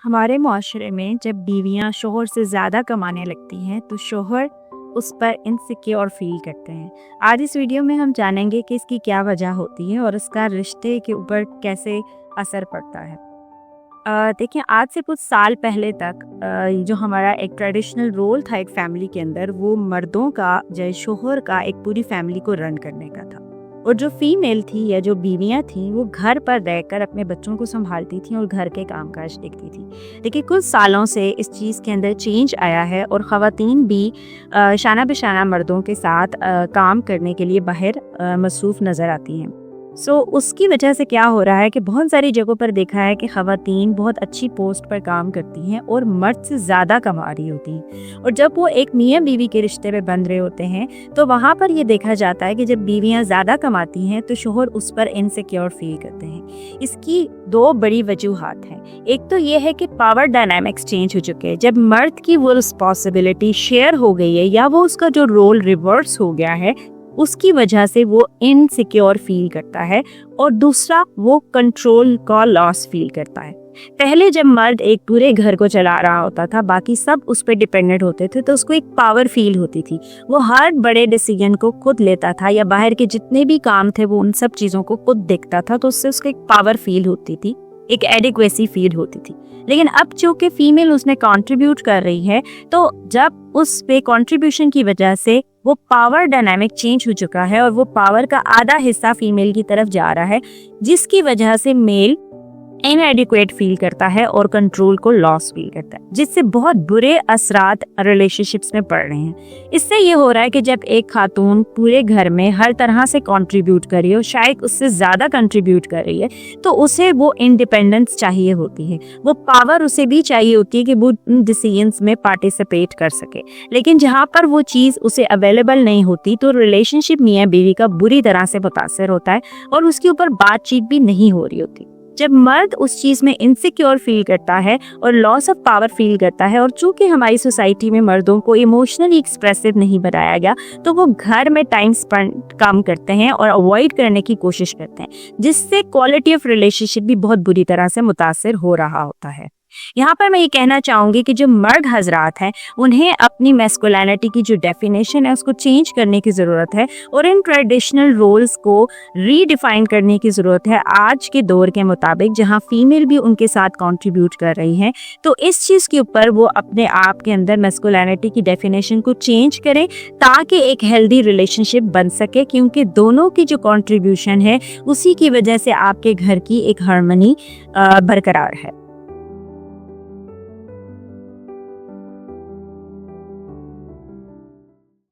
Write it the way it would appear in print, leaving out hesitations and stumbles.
हमारे माशरे में जब बीवियां शोहर से ज़्यादा कमाने लगती हैं तो शोहर उस पर इनसिक्योर फील करते हैं। आज इस वीडियो में हम जानेंगे कि इसकी क्या वजह होती है और इसका रिश्ते के ऊपर कैसे असर पड़ता है। देखिए, आज से कुछ साल पहले तक जो हमारा एक ट्रेडिशनल रोल था एक फैमिली के अंदर, वो मर्दों का जो शोहर का एक पूरी फैमिली को रन करने का था। और जो फीमेल थी या जो बीवियां थी वो घर पर रहकर अपने बच्चों को संभालती थी और घर के कामकाज देखती थी। देखिए, कुछ सालों से इस चीज़ के अंदर चेंज आया है और ख़वातीन भी शाना बेशाना मर्दों के साथ काम करने के लिए बाहर मसरूफ़ नज़र आती हैं। उसकी वजह से क्या हो रहा है कि बहुत सारी जगहों पर देखा है कि ख़वातीन बहुत अच्छी पोस्ट पर काम करती हैं और मर्द से ज़्यादा कमा रही होती हैं। और जब वो एक मियाँ बीवी के रिश्ते में बन रहे होते हैं तो वहाँ पर ये देखा जाता है कि जब बीवियाँ ज़्यादा कमाती हैं तो शोहर उस पर इनसिक्योर फील करते हैं। इसकी दो बड़ी वजूहात हैं। एक तो ये है कि पावर डायनामिक्स चेंज हो चुके हैं। जब मर्द की वो रिस्पॉन्सिबिलिटी शेयर हो गई है या वो उसका जो रोल रिवर्स हो गया है, उसकी वजह से वो इनसिक्योर फील करता है। और दूसरा, वो कंट्रोल का लॉस फील करता है। पहले जब मर्द एक पूरे घर को चला रहा होता था, बाकी सब उस पर डिपेंडेंट होते थे, तो उसको एक पावर फील होती थी। वो हर बड़े डिसीजन को खुद लेता था या बाहर के जितने भी काम थे वो उन सब चीज़ों को खुद देखता था, तो उससे उसको एक पावर फील होती थी, एक एडिक्वेसी फील होती थी। लेकिन अब जो कि फीमेल उसने कंट्रीब्यूट कर रही है, तो जब उस पे कंट्रीब्यूशन की वजह से वो पावर डायनामिक चेंज हो चुका है और वो पावर का आधा हिस्सा फीमेल की तरफ जा रहा है, जिसकी वजह से मेल इनएडिक्वेट फील करता है और कंट्रोल को लॉस फील करता है, जिससे बहुत बुरे असरात रिलेशनशिप्स में पड़ रहे हैं। इससे ये हो रहा है कि जब एक खातून पूरे घर में हर तरह से कंट्रीब्यूट कर रही हो, शायद उससे ज़्यादा कंट्रीब्यूट कर रही है, तो उसे वो इंडिपेंडेंस चाहिए होती है, वो पावर उसे भी चाहिए होती है कि वो उन डिसीजंस में पार्टिसिपेट कर सके। लेकिन जहाँ पर वो चीज़ उसे अवेलेबल नहीं होती तो रिलेशनशिप मियाँ बीवी का बुरी तरह से मुतासर होता है और उसके ऊपर बातचीत भी नहीं हो रही होती। जब मर्द उस चीज़ में इनसिक्योर फील करता है और लॉस ऑफ पावर फील करता है, और चूंकि हमारी सोसाइटी में मर्दों को इमोशनली एक्सप्रेसिव नहीं बनाया गया, तो वो घर में टाइम स्पेंड कम करते हैं और अवॉइड करने की कोशिश करते हैं, जिससे क्वालिटी ऑफ रिलेशनशिप भी बहुत बुरी तरह से मुतासर हो रहा होता है। यहाँ पर मैं ये कहना चाहूँगी कि जो मर्द हजरात हैं, उन्हें अपनी मैस्कुलिनिटी की जो डेफिनेशन है उसको चेंज करने की ज़रूरत है और इन ट्रेडिशनल रोल्स को रीडिफाइन करने की ज़रूरत है आज के दौर के मुताबिक, जहाँ फीमेल भी उनके साथ कंट्रीब्यूट कर रही हैं। तो इस चीज़ के ऊपर वो अपने आप के अंदर मैस्कुलिनिटी की डेफिनेशन को चेंज करें ताकि एक हेल्दी रिलेशनशिप बन सके, क्योंकि दोनों की जो कंट्रीब्यूशन है उसी की वजह से आपके घर की एक हार्मनी बरकरार है।